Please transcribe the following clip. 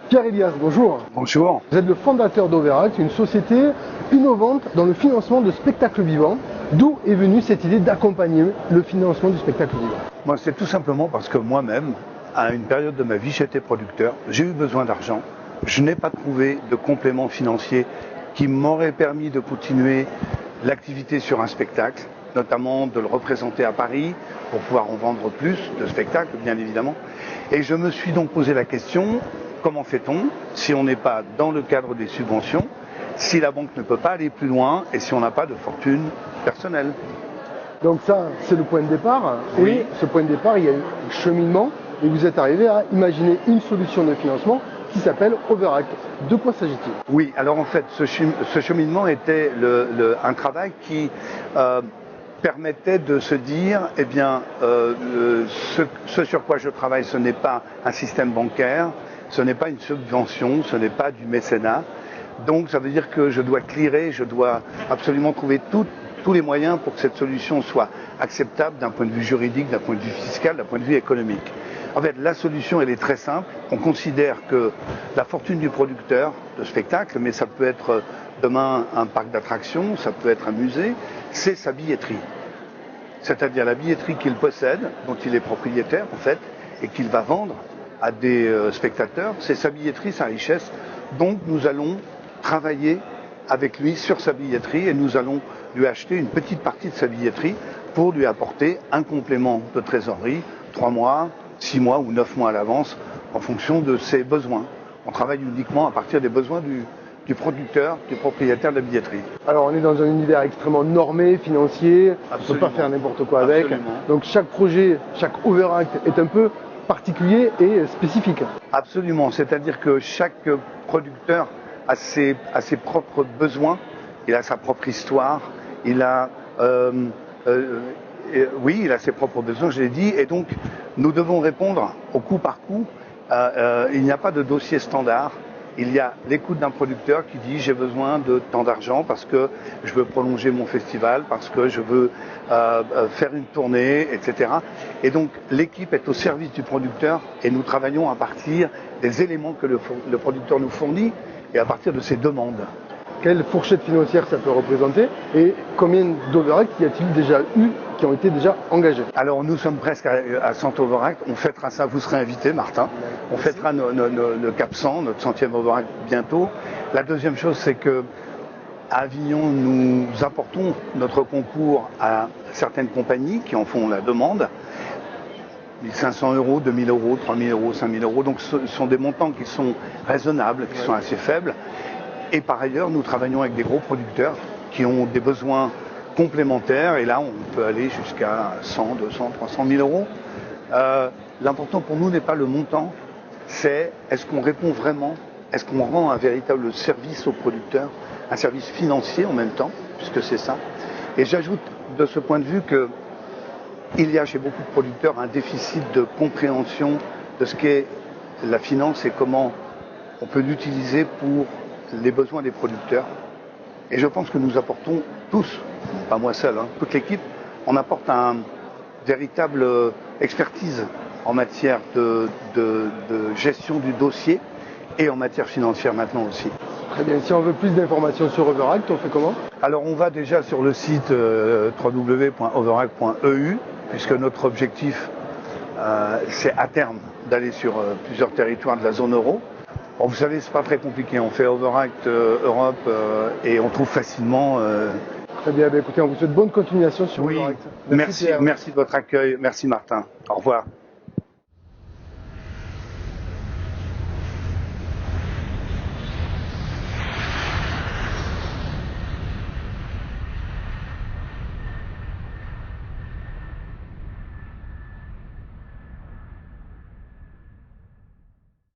Pierre Elias, bonjour. Bonjour. Vous êtes le fondateur d'Overact, une société innovante dans le financement de spectacles vivants. D'où est venue cette idée d'accompagner le financement du spectacle vivant? Moi, c'est tout simplement parce que moi-même, à une période de ma vie, j'étais producteur, j'ai eu besoin d'argent. Je n'ai pas trouvé de complément financier qui m'aurait permis de continuer l'activité sur un spectacle, notamment de le représenter à Paris pour pouvoir en vendre plus de spectacles, bien évidemment. Et je me suis donc posé la question, comment fait-on si on n'est pas dans le cadre des subventions, si la banque ne peut pas aller plus loin et si on n'a pas de fortune personnelle? Donc ça, c'est le point de départ. Oui. Et ce point de départ, il y a un cheminement et vous êtes arrivé à imaginer une solution de financement qui s'appelle Overact. De quoi s'agit-il? Oui, alors en fait, ce cheminement était un travail qui permettait de se dire, eh bien, ce sur quoi je travaille, ce n'est pas un système bancaire, ce n'est pas une subvention, ce n'est pas du mécénat. Donc ça veut dire que je dois clearer, je dois absolument trouver tous les moyens pour que cette solution soit acceptable d'un point de vue juridique, d'un point de vue fiscal, d'un point de vue économique. En fait, la solution, elle est très simple. On considère que la fortune du producteur de spectacle, mais ça peut être demain un parc d'attractions, ça peut être un musée, c'est sa billetterie. C'est-à-dire la billetterie qu'il possède, dont il est propriétaire en fait, et qu'il va vendre à des spectateurs, c'est sa billetterie, sa richesse. Donc nous allons travailler avec lui sur sa billetterie et nous allons lui acheter une petite partie de sa billetterie pour lui apporter un complément de trésorerie, 3 mois, 6 mois ou 9 mois à l'avance, en fonction de ses besoins. On travaille uniquement à partir des besoins du producteur, du propriétaire de la billetterie. Alors on est dans un univers extrêmement normé, financier, on ne peut pas faire n'importe quoi avec. Absolument. Donc chaque projet, chaque Overact est un peu particulier et spécifique. Absolument, c'est-à-dire que chaque producteur a ses propres besoins, il a sa propre histoire, il a oui, il a ses propres besoins, je l'ai dit, et donc nous devons répondre au coup par coup. Il n'y a pas de dossier standard. Il y a l'écoute d'un producteur qui dit j'ai besoin de tant d'argent parce que je veux prolonger mon festival, parce que je veux faire une tournée, etc. Et donc l'équipe est au service du producteur et nous travaillons à partir des éléments que le producteur nous fournit et à partir de ses demandes. Quelle fourchette financière ça peut représenter et combien d'Overact y a-t-il déjà eu qui ont été déjà engagés? Alors nous sommes presque à 100 Overact, on fêtera ça, vous serez invité Martin, on fêtera le Cap 100, notre 100e Overact bientôt. La deuxième chose c'est que à Avignon nous apportons notre concours à certaines compagnies qui en font la demande. 1 500 €, 2 000 €, 3 000 €, 5 000 €, donc ce sont des montants qui sont raisonnables, qui sont assez faibles. Et par ailleurs, nous travaillons avec des gros producteurs qui ont des besoins complémentaires et là, on peut aller jusqu'à 100, 200, 300 000 €. L'important pour nous n'est pas le montant, c'est est-ce qu'on répond vraiment, est-ce qu'on rend un véritable service aux producteurs, un service financier en même temps, puisque c'est ça. Et j'ajoute de ce point de vue qu'il y a chez beaucoup de producteurs un déficit de compréhension de ce qu'est la finance et comment on peut l'utiliser pour les besoins des producteurs. Et je pense que nous apportons tous, pas moi seul, toute l'équipe, on apporte un véritable expertise en matière de gestion du dossier et en matière financière maintenant aussi. Très bien, si on veut plus d'informations sur Overact, on fait comment? Alors on va déjà sur le site www.overact.eu, puisque notre objectif c'est à terme d'aller sur plusieurs territoires de la zone euro. Bon, vous savez, c'est pas très compliqué. On fait Overact Europe et on trouve facilement. Très bien, écoutez, on vous souhaite bonne continuation sur Overact. Merci de votre accueil. Merci Martin. Au revoir.